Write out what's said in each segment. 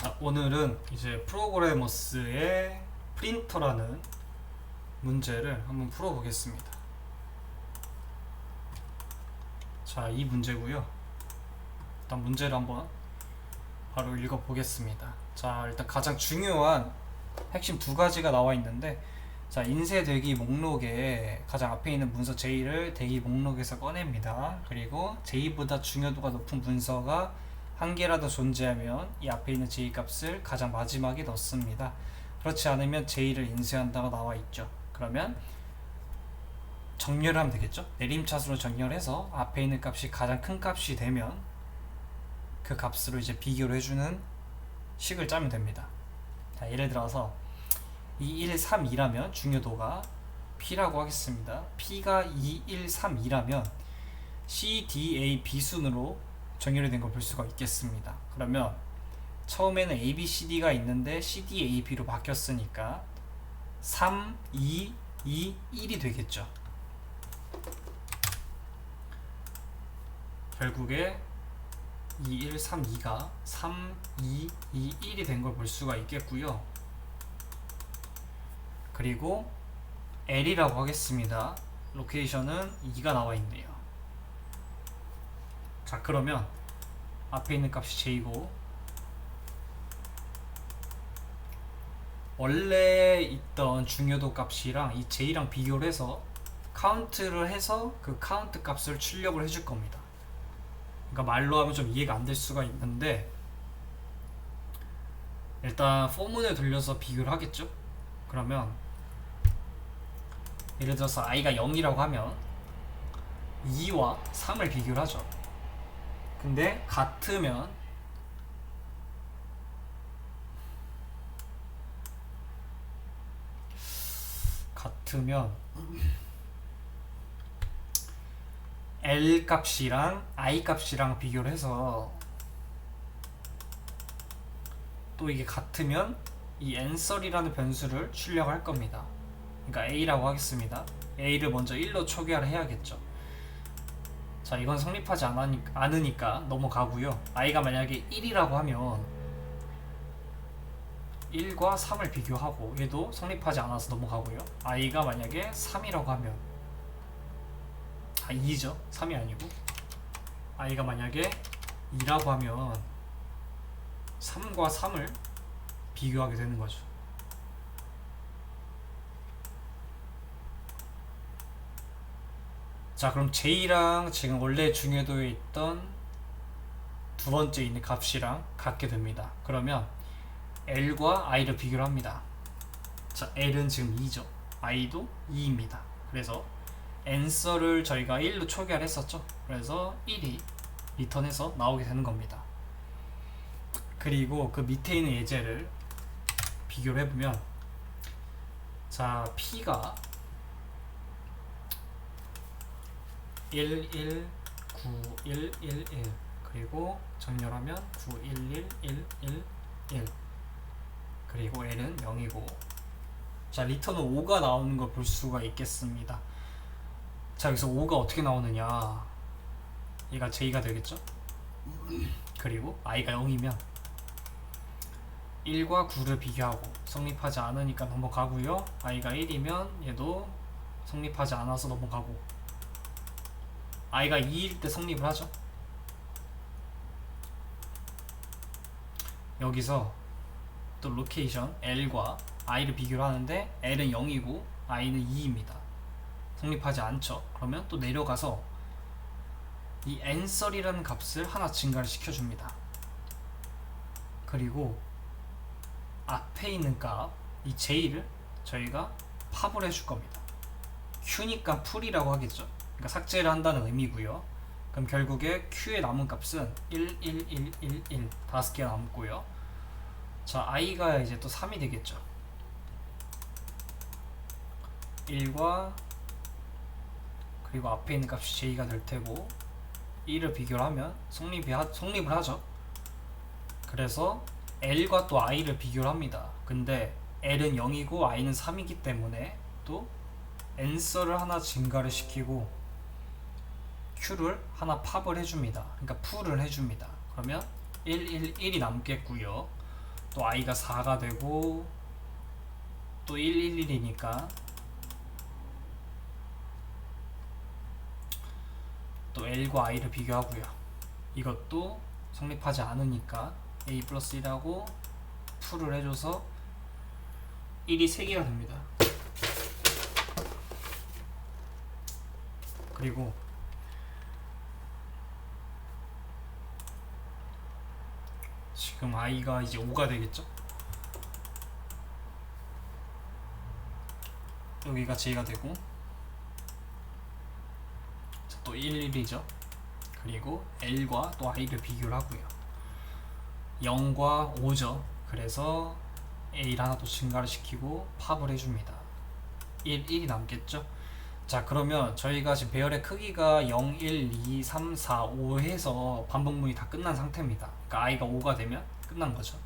자, 오늘은 이제 프로그래머스의 프린터라는 문제를 한번 풀어보겠습니다. 자, 이 문제고요. 일단 문제를 한번 바로 읽어보겠습니다. 자, 일단 가장 중요한 핵심 두 가지가 나와 있는데, 자, 인쇄 대기 목록에 가장 앞에 있는 문서 J를 대기 목록에서 꺼냅니다. 그리고 J보다 중요도가 높은 문서가 한 개라도 존재하면 이 앞에 있는 J 값을 가장 마지막에 넣습니다. 그렇지 않으면 J를 인쇄한다고 나와 있죠. 그러면 정렬을 하면 되겠죠. 내림차순으로 정렬해서 앞에 있는 값이 가장 큰 값이 되면 그 값으로 이제 비교를 해주는 식을 짜면 됩니다. 자, 예를 들어서 2132라면 중요도가 P라고 하겠습니다. P가 2132라면 C, D, A, B 순으로 정렬이 된 걸 볼 수가 있겠습니다. 그러면 처음에는 A, B, C, D가 있는데 C, D, A, B로 바뀌었으니까 3, 2, 2, 1이 되겠죠. 결국에 2132가 3, 2, 2, 1이 된 걸 볼 수가 있겠고요. 그리고 L이라고 하겠습니다. 로케이션은 2가 나와 있네요. 자, 그러면 앞에 있는 값이 J고 원래 있던 중요도 값이랑 이 J랑 비교를 해서 카운트를 해서 그 카운트 값을 출력을 해줄 겁니다. 그러니까 말로 하면 좀 이해가 안 될 수가 있는데, 일단 포문을 돌려서 비교를 하겠죠. 그러면 예를 들어서 i가 0이라고 하면 2와 3을 비교를 하죠. 근데 같으면 L 값이랑 I 값이랑 비교를 해서 또 이게 같으면 이 answer이라는 변수를 출력할 겁니다. 그러니까 A라고 하겠습니다. A를 먼저 1로 초기화를 해야겠죠. 자, 이건 성립하지 않으니까 넘어가고요. I가 만약에 1이라고 하면 1과 3을 비교하고 얘도 성립하지 않아서 넘어가고요. I가 만약에 3이라고 하면 2죠. 3이 아니고 I가 만약에 2라고 하면 3과 3을 비교하게 되는 거죠. 자, 그럼 J랑 지금 원래 중요도에 있던 두 번째 있는 값이랑 같게 됩니다. 그러면 L과 I를 비교를 합니다. 자, L은 지금 2죠. I도 2입니다. 그래서 answer를 저희가 1로 초기화를 했었죠. 그래서 1이 리턴해서 나오게 되는 겁니다. 그리고 그 밑에 있는 예제를 비교를 해보면, 자, P가 1, 1, 9, 1, 1, 1 그리고 정렬하면 9, 1, 1, 1, 1, 1 그리고 L은 0이고, 자, 리턴은 5가 나오는 걸 볼 수가 있겠습니다. 자, 여기서 5가 어떻게 나오느냐, 얘가 J가 되겠죠. 그리고 I가 0이면 1과 9를 비교하고 성립하지 않으니까 넘어가고요. I가 1이면 얘도 성립하지 않아서 넘어가고, I가 2일 때 성립을 하죠. 여기서 또 로케이션 L과 I를 비교를 하는데 L은 0이고 I는 2입니다. 성립하지 않죠. 그러면 또 내려가서 이 answer이라는 값을 하나 증가를 시켜줍니다. 그리고 앞에 있는 값, 이 J를 저희가 팝을 해줄 겁니다. Q니까 풀이라고 하겠죠. 그러니까 삭제를 한다는 의미고요. 그럼 결국에 Q의 남은 값은 1, 1, 1, 1, 1 5개 남고요. 자, I가 이제 또 3이 되겠죠. 1과 그리고 앞에 있는 값이 J가 될 테고 1을 비교를 하면 성립을 하죠. 그래서 L과 또 I를 비교를 합니다. 근데 L은 0이고 I는 3이기 때문에 또 answer를 하나 증가를 시키고 Q를 하나 팝을 해줍니다. 그러니까 풀을 해줍니다. 그러면 1, 1, 1이 남겠고요. 또 i가 4가 되고 또 111이니까 또 l과 i를 비교하고요. 이것도 성립하지 않으니까 a 플러스 1하고 풀을 해줘서 1이 3개가 됩니다. 그리고 지금 i가 이제 5가 되겠죠? 여기가 j가 되고 또 1, 1이죠. 그리고 l과 또 i를 비교를 하고요. 0과 5죠. 그래서 a를 하나 또 증가를 시키고 팝을 해줍니다. 1이 남겠죠. 자, 그러면 저희가 지금 배열의 크기가 0, 1, 2, 3, 4, 5 해서 반복문이 다 끝난 상태입니다. 그러니까 i가 5가 되면 끝난 거죠.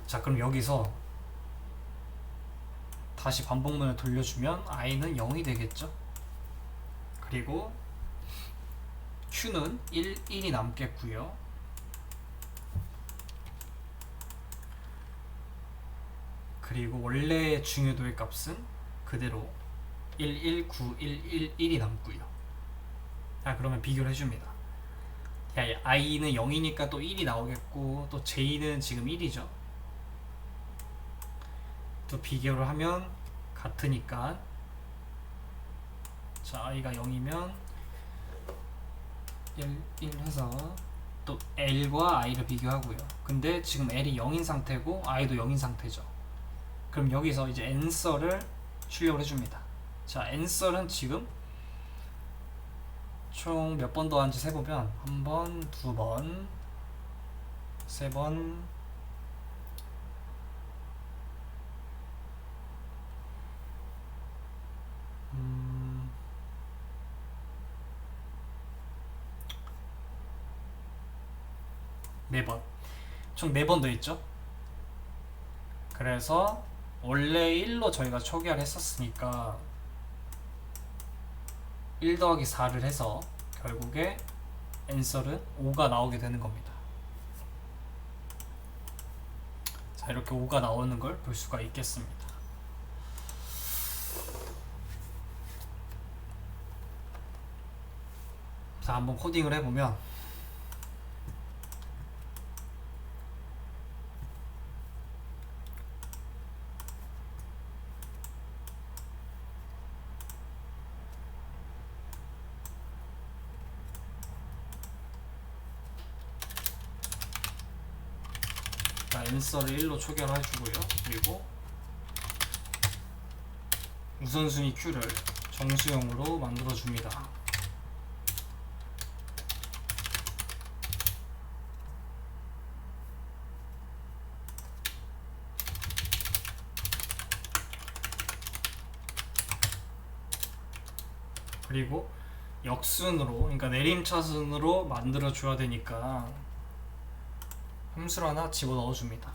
자, 그럼 여기서 다시 반복문을 돌려주면 i는 0이 되겠죠. 그리고 q는 1이 남겠고요. 그리고 원래의 중요도의 값은 그대로 1, 1, 9, 1, 1, 1이 남고요. 자, 그러면 비교를 해줍니다. 자, i는 0이니까 또 1이 나오겠고 또 j는 지금 1이죠. 또 비교를 하면 같으니까 자, i가 0이면 1 해서 또 l과 i를 비교하고요. 근데 지금 l이 0인 상태고 i도 0인 상태죠. 그럼 여기서 이제 n설을 출력을 해줍니다. 자, n설은 지금 총 몇 번 더한지 세보면 1번, 2번, 3번, 4번, 총 4번 더 있죠. 그래서 원래 1로 저희가 초기화를 했었으니까 1 더하기 4를 해서 결국에 n설은 5가 나오게 되는 겁니다. 자, 이렇게 5가 나오는 걸 볼 수가 있겠습니다. 자, 한번 코딩을 해보면 n설을 1로 초기화를 해주고요. 그리고 우선순위 q를 정수형으로 만들어줍니다. 그리고 역순으로, 그러니까 내림차순으로 만들어줘야 되니까 함수를 하나 집어넣어줍니다.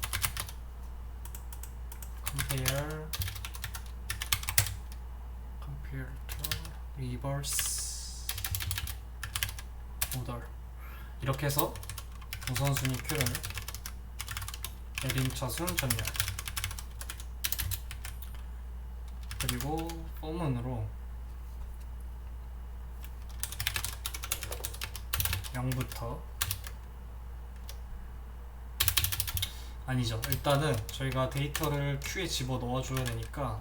compare to reverse order 이렇게 해서 우선순위 q를 내림차순 전열 그리고 포문으로 0부터 아니죠. 일단은 저희가 데이터를 Q에 집어 넣어줘야 되니까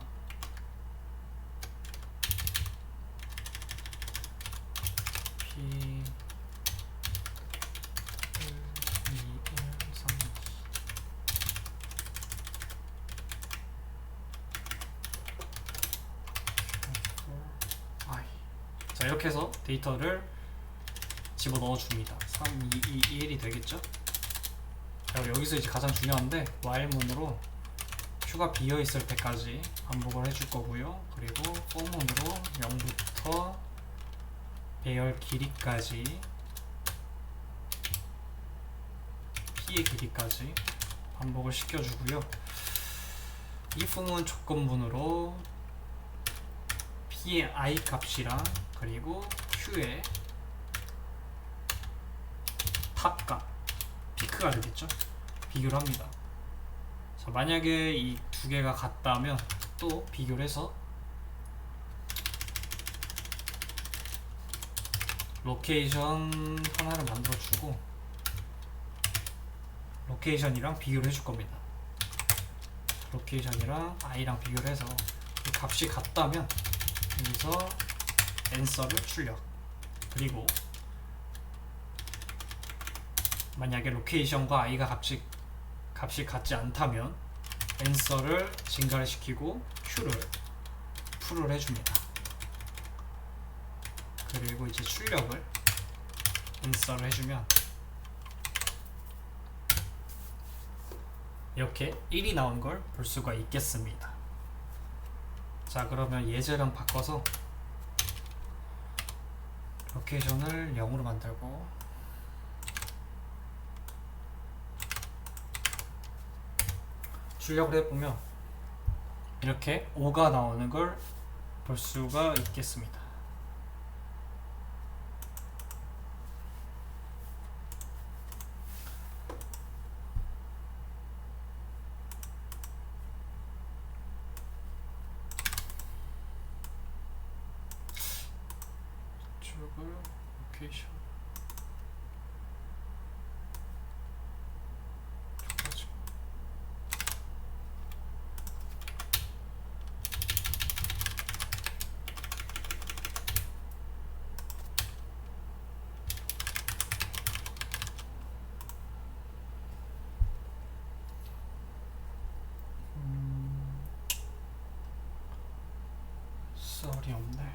P 1, 2, 1, 3 I 자, 이렇게 해서 데이터를 집어 넣어줍니다. 3, 2, 2, 1이 되겠죠? 자, 여기서 이제 가장 중요한데 while문으로 q가 비어있을 때까지 반복을 해줄 거고요. 그리고 for문으로 0부터 배열 길이까지 p의 길이까지 반복을 시켜주고요. if는 조건문으로 p의 i 값이랑 그리고 q의 탑값 피크가 되겠죠. 비교를 합니다. 자, 만약에 이 두 개가 같다면 또 비교를 해서 로케이션 하나를 만들어주고 로케이션이랑 비교를 해줄 겁니다. 로케이션이랑 i랑 비교를 해서 이 값이 같다면 여기서 answer를 출력, 그리고 만약에 로케이션과 i가 값이 같지 않다면 answer를 증가를 시키고 q를 풀을 해줍니다. 그리고 이제 출력을 answer를 해주면 이렇게 1이 나온 걸 볼 수가 있겠습니다. 자, 그러면 예제랑 바꿔서 로케이션을 0으로 만들고 출력을 해보면 이렇게 5가 나오는 걸 볼 수가 있겠습니다. 이쪽을 로케이션 여기까지. 썰이 없네.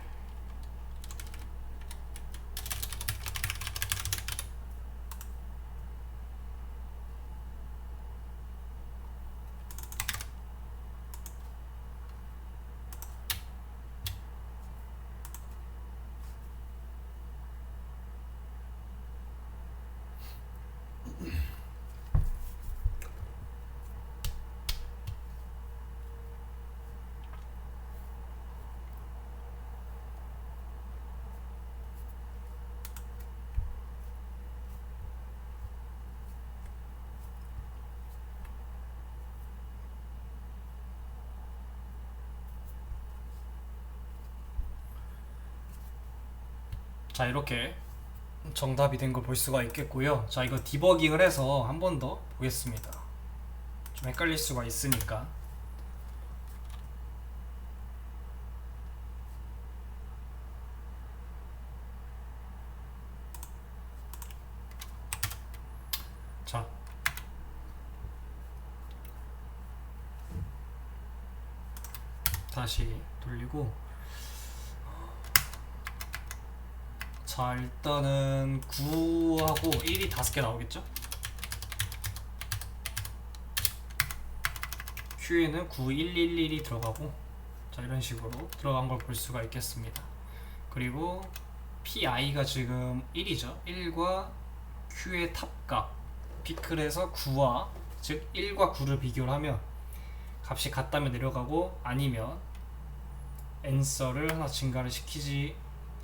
자, 이렇게 정답이 된 걸 볼 수가 있겠고요. 자, 이거 디버깅을 해서 한 번 더 보겠습니다. 좀 헷갈릴 수가 있으니까. 자, 다시 돌리고, 자, 일단은 9하고 1이 5개 나오겠죠? Q에는 9111이 들어가고, 자, 이런 식으로 들어간 걸 볼 수가 있겠습니다. 그리고 PI가 지금 1이죠. 1과 Q의 탑값, 피클에서 9와, 즉 1과 9를 비교를 하면 값이 같다면 내려가고 아니면 answer를 하나 증가를 시키지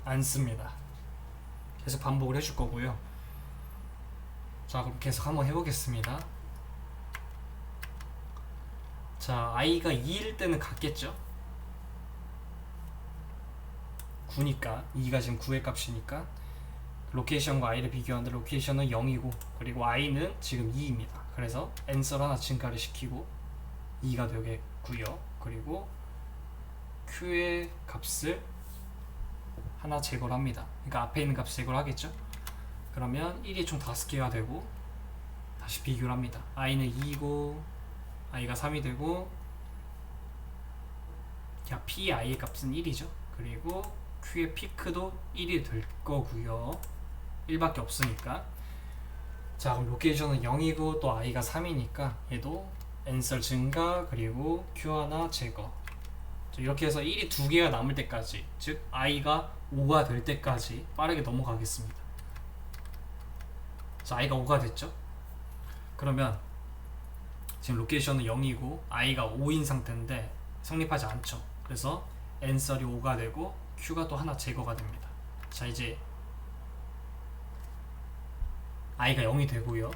않습니다. 계속 반복을 해줄 거고요. 자, 그럼 계속 한번 해보겠습니다. 자, i가 2일 때는 같겠죠? 9니까 2가 지금 9의 값이니까 로케이션과 i를 비교하는데 로케이션은 0이고 그리고 i는 지금 2입니다. 그래서 answer 하나 증가를 시키고 2가 되겠고요. 그리고 q의 값을 하나 제거를 합니다. 그러니까 앞에 있는 값 제거를 하겠죠. 그러면 1이 총 5개가 되고 다시 비교를 합니다. i는 2이고 i가 3이 되고 pi의 값은 1이죠. 그리고 q의 피크도 1이 될 거고요. 1밖에 없으니까. 자, 그럼 로케이션은 0이고 또 i가 3이니까 얘도 answer 증가 그리고 q 하나 제거. 이렇게 해서 1이 2개가 남을 때까지, 즉 i가 5가 될 때까지 빠르게 넘어가겠습니다. 자, i가 5가 됐죠? 그러면 지금 로케이션은 0이고 i가 5인 상태인데 성립하지 않죠. 그래서 answer이 5가 되고 q가 또 하나 제거가 됩니다. 자, 이제 i가 0이 되고요.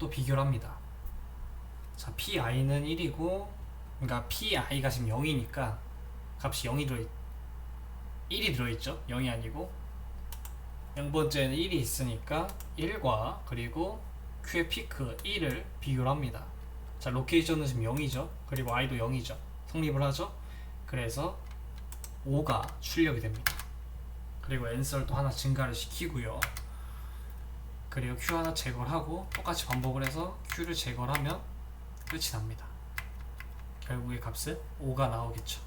또 비교를 합니다. 자, pi는 1이고, 그러니까 pi가 지금 0이니까 값이 1이 들어있죠. 0이 아니고 0번째는 1이 있으니까 1과 그리고 q의 피크 1을 비교를 합니다. 자, 로케이션은 지금 0이죠. 그리고 i도 0이죠. 성립을 하죠. 그래서 5가 출력이 됩니다. 그리고 n설도 하나 증가를 시키고요. 그리고 q 하나 제거를 하고 똑같이 반복을 해서 q를 제거를 하면 끝이 납니다. 결국의 값은 5가 나오겠죠.